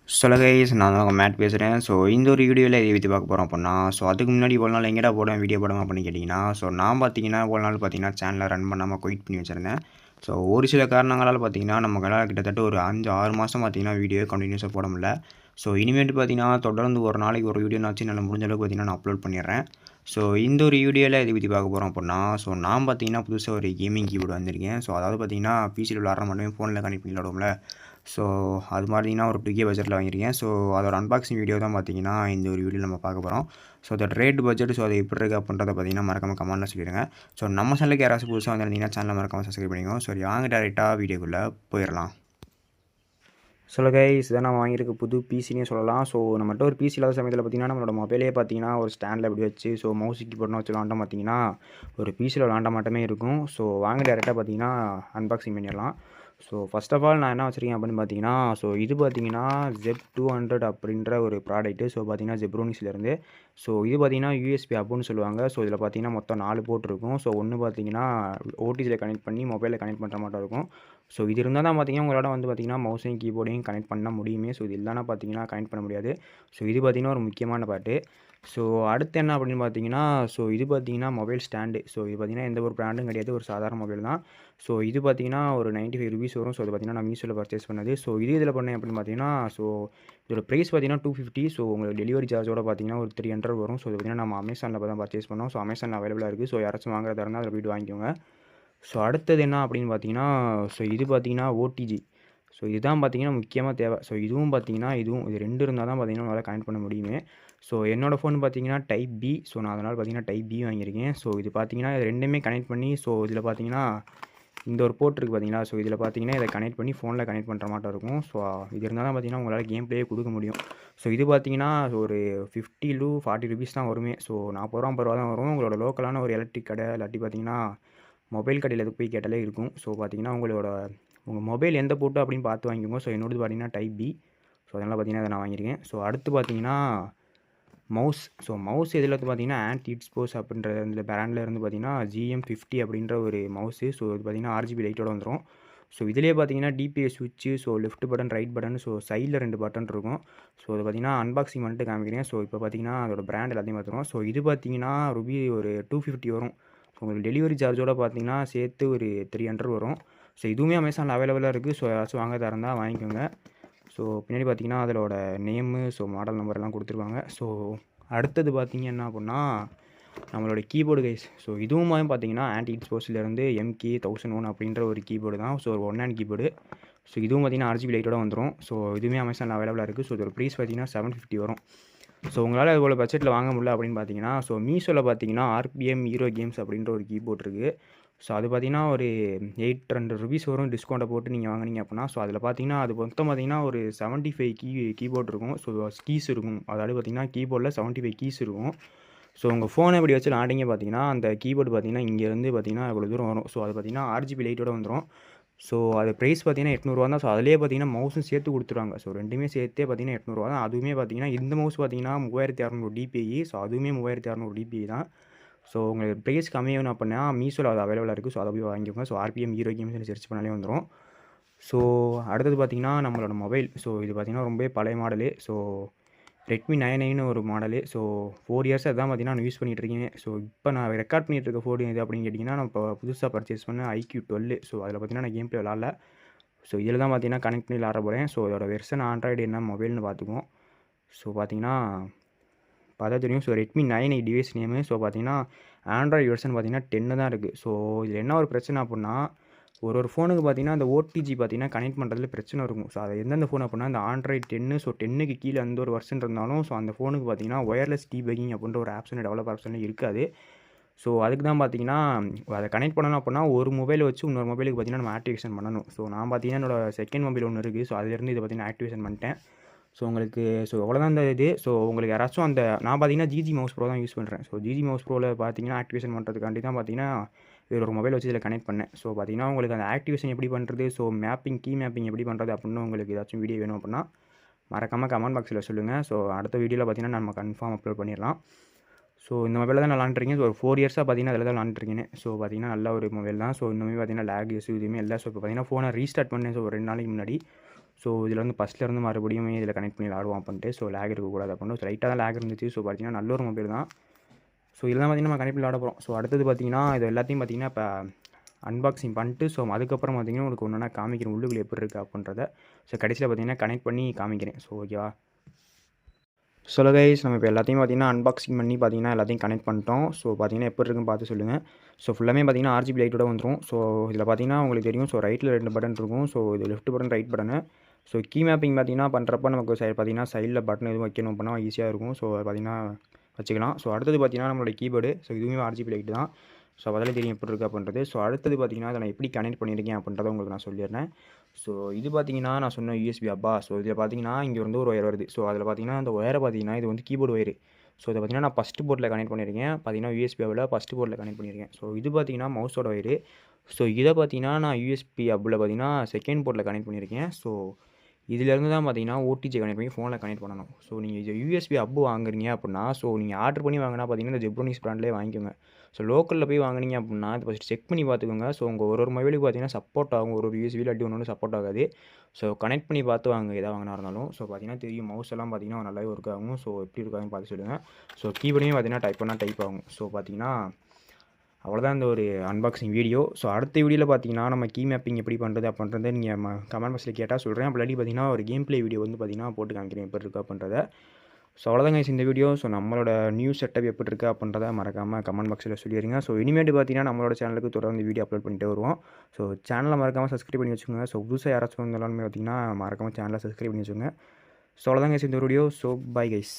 Guys நான் தான் உங்கள் மேட் பேசுகிறேன். ஸோ இந்த ஒரு வீடியோவில் இதை பற்றி பார்க்க போகிறோம் அப்படின்னா, அதுக்கு முன்னாடி இவ்வளோ நாள் எங்கேடா போடுவேன் வீடியோ போடாமல் அப்படின்னு கேட்டிங்கன்னா, நான் பார்த்தீங்கன்னா இவ்வளோ நாள் பார்த்தீங்கன்னா சேனலை ரன் பண்ணாமல் குயிட் பண்ணி வச்சுருந்தேன். ஒரு சில காரணங்களால் பார்த்தீங்கன்னா நம்மளால் கிட்டத்தட்ட ஒரு 5-6 மாதம் பார்த்தீங்கன்னா வீடியோ கண்டினியூஸாக போட முடியல. இனிமேட்டு பார்த்தீங்கன்னா தொடர்ந்து ஒரு நாளைக்கு ஒரு வீடியோனாச்சும் என்னால் முடிஞ்ச அளவுக்கு பார்த்தீங்கன்னா நான் அப்லோட் பண்ணிடுறேன். இந்த ஒரு வீடியோவில் இதை பற்றி பார்க்க போகிறோம் அப்படின்னா, நான் பார்த்தீங்கன்னா புதுசாக ஒரு கேமிங் கீபோர்டு வந்திருக்கேன். அதாவது பார்த்தீங்கன்னா பிசியில் விளாட்ற மட்டுமே ஃபோனில் கனெக்ட் பண்ணி விளாடுவோம்ல. அது பார்த்தீங்கன்னா ஒரு 2K பட்ஜெட்டில் வாங்கியிருக்கேன். அதோட அன்பாக்சிங் வீடியோ தான் பார்த்தீங்கன்னா இந்த ஒரு வீடியோவில் நம்ம பார்க்க போகிறோம். அதோட ரேட் பட்ஜெட் அது எப்படி இருக்குது அப்படின்றத பார்த்தீங்கன்னா மறக்காம கமெண்ட்டில் சொல்லிடுங்க. நம்ம சேனலுக்கு யாராச்சும் புதுசாக வந்திருந்தீங்கன்னா சேனலை மறக்காம சப்ஸ்கிரைப் பண்ணிக்கோங்க. வாங்க டேரெக்டாக வீடியோக்குள்ளே போயிடலாம். கைஸ் இதான் நான் வாங்கியிருக்க புது பிசினே சொல்லலாம். நம்மகிட்ட ஒரு பிசி இல்லாத சமயத்தில் பார்த்தீங்கன்னா நம்மளோட மொபைலே பார்த்தீங்கன்னா ஒரு ஸ்டாண்டில் எப்படி வச்சு மவுஸ் கீபோர்ட்னு வச்சு விளாண்டா பார்த்தீங்கன்னா ஒரு பிசியில் விளாண்ட மாட்டமே இருக்கும். வாங்க டேரெக்டாக பார்த்தீங்கன்னா அன்பாக்சிங் பண்ணிடலாம். ஃபர்ஸ்ட் ஆஃப் ஆல் நான் என்ன வச்சுருக்கேன் அப்படின்னு பார்த்தீங்கன்னா, இது பார்த்தீங்கன்னா ZEP200 அப்படின்ற ஒரு ப்ராடக்ட்டு. பார்த்தீங்கன்னா ஜெப்ரோனிக்ஸ்லேருந்து. இது பார்த்தீங்கன்னா யூஎஸ்பி ஹப்னு சொல்லுவாங்க. இதில் பார்த்தீங்கன்னா மொத்தம் 4 போர்ட் இருக்கும். ஒன்று பார்த்தீங்கன்னா ஓடிஜியில் கனெக்ட் பண்ணி மொபைலில் கனெக்ட் பண்ணுற மாட்டோம் இருக்கும். இது இருந்தால் தான் பார்த்தீங்கன்னா உங்களோட வந்து பார்த்தீங்கன்னா மவுஸையும் கீபோர்டையும் கனெக்ட் பண்ண முடியுமே. இது இல்லைனா பார்த்தீங்கன்னா கனெக்ட் பண்ண முடியாது. இது பார்த்தீங்கன்னா ஒரு முக்கியமான பார்ட்டு. அடுத்து என்ன அப்படின்னு பார்த்தீங்கன்னா, இது பார்த்தீங்கன்னா மொபைல் ஸ்டாண்டு. இது பார்த்தீங்கன்னா எந்த ஒரு பிராண்டும் கிடையாது. ஒரு சாதாரண மொபைல் தான். இது பார்த்தீங்கன்னா ஒரு ₹95 வரும். அது பார்த்தீங்கன்னா நான் மீஷோவில் பர்ச்சேஸ் பண்ணது. இதில் பண்ணேன் அப்படின்னு பார்த்தீங்கன்னா, இதோட ப்ரைஸ் பார்த்தீங்கன்னா $250. உங்களுக்கு டெலிவரி சார்ஜோட பார்த்தீங்கன்னா ஒரு $300 வரும். இது பார்த்தீங்கன்னா நம்ம அமேசானில் தான் பர்ச்சேஸ் பண்ணோம். அமேசானில் அவைலபிளாக இருக்குது. யாராச்சும் வாங்குறதா இருந்தால் அதில் போய்ட்டு வாங்கிக்கோங்க. அடுத்தது என்ன அப்படின்னு பார்த்தீங்கன்னா, இது பார்த்தீங்கன்னா ஓடிஜி. இதுதான் பார்த்தீங்கன்னா முக்கியமாக தேவை. இதுவும் பார்த்தீங்கன்னா இது 2 இருந்தால் தான் பார்த்தீங்கன்னா நம்மளால் கனெக்ட் பண்ண முடியுமே. என்னோடய ஃபோன் பார்த்தீங்கன்னா டைப் பி. நான் அதனால் பார்த்தீங்கன்னா டைப் பி வாங்கியிருக்கேன். இது பார்த்தீங்கன்னா இது 2மே கனெக்ட் பண்ணி இதில் பார்த்தீங்கன்னா இந்த ஒரு போர்ட் இருக்குது பார்த்தீங்களா. இதில் பார்த்தீங்கன்னா இதை கனெக்ட் பண்ணி ஃபோனில் கனெக்ட் பண்ணுற மாட்டம் இருக்கும். இது இருந்தால் தான் பார்த்தீங்கன்னா உங்களால் கேம் ப்ளேயே கொடுக்க முடியும். இது பார்த்தீங்கன்னா ஒரு $50-40 தான் வருமே. ₹40 50 தான் வரும். உங்களோட லோக்கலான ஒரு எலக்ட்ரிக் கடை இல்லாட்டி பார்த்தீங்கன்னா மொபைல் கடையில் எதுக்கு போய் கேட்டாலே இருக்கும். பார்த்தீங்கன்னா உங்கள் மொபைல் எந்த போர்ட்டு அப்படின்னு பார்த்து வாங்கிக்கோங்க. என்னோடது பார்த்தீங்கன்னா டைப் பி. அதனால் பார்த்தீங்கன்னா அதை நான் வாங்கியிருக்கேன். அடுத்து பார்த்தீங்கன்னா மவுஸ். மவுஸ் எதில் வந்து பார்த்தீங்கன்னா ஆன்டிட்ஸ்போஸ் அப்படின்ற இந்த பிராண்டில் இருந்து பார்த்தீங்கன்னா GM50 அப்படின்ற ஒரு மவுஸு. இது பார்த்தீங்கன்னா RGB லைட்டோட வந்துடும். இதிலேயே பார்த்தீங்கன்னா டிபிஎஸ் சுவிட்சு, லெஃப்ட் பட்டன் ரைட் பட்டன், சைடில் 2 பட்டன் இருக்கும். அது பார்த்தீங்கன்னா அன்பாக்சிங் பண்ணிட்டு காமிக்கிறேன். இப்போ பார்த்தீங்கன்னா அதோட பிராண்ட் எல்லாத்தையும் பார்த்துருவோம். இது பார்த்தீங்கன்னா ஒரு $250 வரும். உங்களுக்கு டெலிவரி சார்ஜோட பார்த்தீங்கன்னா சேர்த்து ஒரு $300 வரும். இதுவுமே அமேசானில் அவைலபிளாக இருக்குது. யாராச்சும் வாங்கிறதா இருந்தால் வாங்கிக்கோங்க. பின்னாடி பார்த்தீங்கன்னா அதோட நேமு, மாடல் நம்பர் எல்லாம் கொடுத்துருவாங்க. அடுத்தது பார்த்தீங்க என்ன அப்படின்னா நம்மளோட கீபோர்டு கைஸ். இதுவும் பார்த்தீங்கன்னா ஆன்டிட்ஸ்போஸ்லேருந்து MK1001 அப்படின்ற ஒரு கீபோர்டு தான். ஒரு ஒன் ஹேண்ட் கீபோர்டு. இதுவும் பார்த்தீங்கன்னா RGB லைட்டோட வந்துடும். இதுவுமே அமேசானில் அவைலபிளாக இருக்குது. இதோட ப்ரைஸ் பார்த்தீங்கன்னா $750 வரும். உங்களால் இவ்வளோ பட்ஜெட்டில் வாங்க முடியல அப்படின்னு பார்த்தீங்கன்னா, மீஷோவில் பார்த்தீங்கன்னா RPM ஹீரோ கேம்ஸ் அப்படின்ற ஒரு கீபோர்ட் இருக்குது. அது பார்த்தீங்கன்னா ஒரு $800 வரும் டிஸ்கவுண்ட்டை போட்டு நீங்கள் வாங்கினீங்க அப்படின்னா. அதில் பார்த்தீங்கன்னா அது மொத்தம் பார்த்தீங்கன்னா ஒரு 75 கீபோர்ட் இருக்கும். கீஸ் இருக்கும். அதாவது பார்த்தீங்கன்னா கீபோர்டில் 75 கீஸ் இருக்கும். உங்கள் ஃபோனை இப்படி வச்சு விளாண்டிங்க பார்த்தீங்கன்னா அந்த கீபோர்டு பார்த்தீங்கன்னா இங்கேருந்து பார்த்தீங்கன்னா இவ்வளோ தூரம் வரும். அது பார்த்தீங்கன்னா RGB லைட்டோட வந்துடும். அது ப்ரைஸ் பார்த்தீங்கன்னா $800 தான். அதிலே பார்த்தீங்கன்னா மவுஸும் சேர்த்து கொடுத்துருவாங்க. 2மே சேர்த்தே பார்த்தீங்கன்னா $800 தான். அதுவுமே பார்த்தீங்கன்னா இந்த மவுஸ் பார்த்தீங்கன்னா 3600 DPI. அதுவுமே 3600 DPI தான். உங்களுக்கு ப்ரைஸ் கம்மியாகணும் அப்படின்னா மீஷோவில் அது அவைலபிளாக இருக்குது. அதை போய் வாங்கிக்கோங்க. RPM ஹீரோ கேம்ஸ்னு சர்ச் பண்ணாலே வந்துடும். அடுத்தது பார்த்தீங்கன்னா நம்மளோட மொபைல். இது பார்த்தீங்கன்னா ரொம்பவே பழைய மாடலு. Redmi 9A ஒரு மாடலு. 4 இயர்ஸாக தான் பார்த்தீங்கன்னா நான் யூஸ் பண்ணிகிட்ருக்கேன். இப்போ நான் ரெக்கார்ட் பண்ணிகிட்டு இருக்க ஃபோன் எது அப்படின்னு கேட்டிங்கன்னா, நான் இப்போ புதுசாக பர்ச்சேஸ் பண்ண iQOO 12. அதில் பார்த்தீங்கன்னா நான் கேம் ப்ளே விளாட்ல. இதில் தான் பார்த்தீங்கன்னா கனெக்ட் பண்ணி விளாட போகிறேன். இதோட வெர்ஷன் ஆண்ட்ராய்டு என்ன மொபைல்னு பார்த்துக்குவோம். பார்த்தீங்கன்னா பார்த்தா தெரியும். Redmi 9A device name. பார்த்தீங்கன்னா ஆண்ட்ராய்டு வெர்ஷன் பார்த்தீங்கன்னா 10 தான் இருக்குது. இதில் என்ன ஒரு பிரச்சனை அப்படின்னா, ஒரு ஃபோனுக்கு பார்த்தீங்கன்னா அந்த ஓடிஜி பார்த்தீங்கன்னா கனெக்ட் பண்ணுறதுல பிரச்சனை இருக்கும். அது எந்தெந்த ஃபோன் அப்படின்னா அந்த ஆண்ட்ராய்டு 10. 10க்கு கீழே எந்த ஒரு வெர்ஷன் இருந்தாலும் அந்த ஃபோனுக்கு பார்த்தீங்கன்னா ஒயர்லெஸ் டீபக்கிங் அப்படின்ற ஒரு ஆப்ஷன் டெவலப் ஆப்ஷன் இருக்காது. அதுக்கு தான் பார்த்தீங்கன்னா அதை கனெக்ட் பண்ணணும் அப்படின்னா ஒரு மொபைலை வச்சு இன்னொரு மொபைலுக்கு பார்த்தீங்கன்னா நம்ம ஆக்டிவேஷன் பண்ணணும். நான் பார்த்தீங்கன்னா என்னோட செகண்ட் மொபைல் ஒன்று இருக்குது. அதிலேருந்து இதை பார்த்தீங்கன்னா ஆக்டிவேஷன் பண்ணிட்டேன். உங்களுக்கு அவ்வளோதான் இந்த இது. உங்களுக்கு யாராச்சும் நான் பார்த்தீங்கன்னா GG மவுஸ் ப்ரோ தான் யூஸ் பண்ணுறேன். GG மவுஸ் ப்ரோவில் பார்த்தீங்கன்னா ஆக்டிவேஷன் பண்ணுறதுக்காண்டி தான் பார்த்தீங்கன்னா ஒரு மொபைல் வச்சு இதில் கனெக்ட் பண்ணேன். பார்த்தீங்கன்னா உங்களுக்கு அந்த ஆக்டிவேஷன் எப்படி பண்ணுறது, கீ மேப்பிங் எப்படி பண்ணுறது அப்படின்னு உங்களுக்கு ஏதாச்சும் வீடியோ வேணும் அப்படின்னா மறக்காமல் கமெண்ட் பாக்ஸில் சொல்லுங்கள். அடுத்த வீடியோவில் பார்த்தீங்கன்னா நம்ம கன்ஃபார்ம் அப்லோட் பண்ணிடலாம். இந்த மொபைலில் தான் நான் விளாண்டுருக்கேன். ஒரு 4 இயர்ஸாக பார்த்தீங்கன்னா அதில் தான் விளாண்டுருக்கேன். பார்த்தீங்கன்னா நல்ல ஒரு மொபைல் தான். இன்னுமே பார்த்தீங்கன்னா லேக் இஷ்யூ இதுவுமே இல்லை. இப்போ பார்த்தீங்கன்னா ஃபோனை ரீஸ்டார்ட் பண்ணேன் ஒரு 2 நாளைக்கு முன்னாடி. ஸோ இதில் வந்து ஃபஸ்ட்லேருந்து மறுபடியும் இதில் கனெக்ட் பண்ணி விளாடுவோம் அப்படின்ட்டு. ஸோ லேக் இருக்கக்கூடாது அப்படின்னு ஸோ லைட்டாக தான் லேக் இருந்துச்சு. ஸோ பார்த்தீங்கன்னா நல்ல ஒரு மொபைல் தான். ஸோ இதெல்லாம் பார்த்தீங்கன்னா நம்ம கனெக்ட் பண்ணி விளாட போகிறோம். ஸோ அடுத்தது பார்த்தீங்கன்னா இது எல்லாத்தையும் பார்த்தீங்கன்னா இப்போ அன்பாக்சிங் பண்ணிட்டு ஸோ அதுக்கப்புறம் பார்த்தீங்கன்னா உங்களுக்கு ஒன்று ஒன்றா காமிக்கிறேன் உள்ளுக்குள்ள எப்படி இருக்குது அப்படின்றத. ஸோ கடைசியில் பார்த்தீங்கன்னா கனெக்ட் பண்ணி காமிக்கிறேன். ஸோ ஓகேவா. ஸோ கைஸ் நம்ம இப்போ எல்லாத்தையும் பார்த்தீங்கன்னா அன்பாக்சிங் பண்ணி பார்த்தீங்கன்னா எல்லாத்தையும் கனெக்ட் பண்ணிட்டோம். ஸோ பார்த்தீங்கன்னா எப்படி இருக்குன்னு பார்த்து சொல்லுங்கள். ஸோ ஃபுல்லாமே பார்த்தீங்கன்னா RGB லைட்டோட வந்துடும். ஸோ இதில் பார்த்தீங்கன்னா உங்களுக்கு தெரியும். ஸோ ரைட்டில் 2 பட்டன் இருக்கும். ஸோ இது left button right button. So key mapping பார்த்தீங்கன்னா பண்ணுறப்ப நமக்கு பார்த்தீங்கன்னா சைடில் பட்டன் எதுவும் வைக்கணும் அப்படின்னா ஈஸியாக இருக்கும். ஸோ பார்த்தீங்கன்னா வச்சுக்கலாம். ஸோ அடுத்தது பார்த்தீங்கன்னா நம்மளோட கீபோர்டு. ஸோ இதுவுமே RGB லைட் தான். ஸோ அதில் தெரியும் எப்படி இருக்குது அப்படின்றது. ஸோ அடுத்தது பார்த்தீங்கன்னா அதை நான் எப்படி கனெக்ட் பண்ணியிருக்கேன் அப்படின்றத உங்களுக்கு நான் சொல்லிடுறேன். ஸோ இது பார்த்தீங்கன்னா நான் சொன்ன USB அப்பா. ஸோ இதில் பார்த்தீங்கன்னா இங்கே வந்து ஒரு ஒயர் வருது. ஸோ அதில் பார்த்தீங்கன்னா அந்த ஒயரை பார்த்தீங்கன்னா இது வந்து கீபோர்டு ஒயரு. ஸோ இதை பார்த்தீங்கன்னா நான் ஃபஸ்ட்டு போர்ட்டில் கனெக்ட் பண்ணியிருக்கேன். பார்த்தீங்கன்னா USB ஹப்பில் ஃபஸ்ட்டு போர்ட்டில் கனெக்ட் பண்ணியிருக்கேன். ஸோ இது பார்த்தீங்கன்னா மவுஸோட ஒயரு. ஸோ இதை பார்த்தீங்கன்னா நான் USB ஹப்பில் பார்த்தீங்கன்னா செகண்ட் போர்ட்டில் கனெக்ட் பண்ணியிருக்கேன். ஸோ இதிலேருந்து தான் பார்த்தீங்கன்னா OTG கனெக்ட் பண்ணி ஃபோனில் கனெக்ட் பண்ணணும். ஸோ நீங்கள் இது USB ஹப்பு வாங்குறீங்க அப்படின்னா ஸோ நீங்கள் ஆர்டர் பண்ணி வாங்கினா பார்த்தீங்கன்னா இந்த ஜெப்ரோனிக்ஸ் பிராண்ட்லேயே வாங்கிக்கோங்க. ஸோ லோக்கலில் போய் வாங்கினீங்க அப்படின்னா அது ஃபஸ்ட்டு செக் பண்ணி பார்த்துக்கோங்க. ஸோ உங்கள் ஒரு மொபைலுக்கு பார்த்தீங்கன்னா சப்போர்ட் ஆகும். ஒரு USB இல்லாட்டி ஒன்று சப்போர்ட் ஆகாது. ஸோ கனெக்ட் பண்ணி பார்த்து வாங்க எதாவது வாங்கினா இருந்தாலும். ஸோ பார்த்தீங்கன்னா தெரியும் மவுஸ் எல்லாம் பார்த்தீங்கன்னா நல்லாவே ஒர்க் ஆகும். ஸோ எப்படி இருக்காதுன்னு பார்த்து சொல்லுங்கள். ஸோ கீபோர்டையும் பார்த்தீங்கன்னா டைப் பண்ணால் டைப் ஆகும். ஸோ பார்த்தீங்கன்னா அவ்வளோதான் இந்த ஒரு அன்பாக்சிங் வீடியோ. ஸோ அடுத்த வீடியோவில் பார்த்தீங்கன்னா நம்ம கீ மேப்பிங் எப்படி பண்ணுறது அப்படின்றத நீங்கள் கமெண்ட் பாக்ஸில் கேட்டால் சொல்கிறேன். அப்படி பார்த்தீங்கன்னா ஒரு கேம் ப்ளே வீடியோ வந்து பார்த்தீங்கன்னா போட்டு காமிக்கிறேன் எப்படி இருக்குது அப்படின்றத. ஸோ அவ்வளோதாங்க இந்த வீடியோ. ஸோ நம்மளோட நியூ செட்டப் எப்படி இருக்குது அப்படின்றத மறக்காமல் கமெண்ட் பாக்ஸில் சொல்லிடுங்க. ஸோ இனிமேட்டு பார்த்தீங்கன்னா நம்மளோட சேனலுக்கு தொடர்ந்து வீடியோ அப்லோட் பண்ணிகிட்டே வருவோம். ஸோ சேனலை மறக்காமல் சப்ஸ்கிரைப் பண்ணி வச்சுக்கோங்க. ஸோ புதுசாக யாராச்சும் இருந்தாலுமே பார்த்தீங்கன்னா மறக்காமல் சேனலை சப்ஸ்கிரைப் பண்ணி வச்சுக்கோங்க. ஸோ அவ்வளோதாங்க இந்த வீடியோ. So bye guys.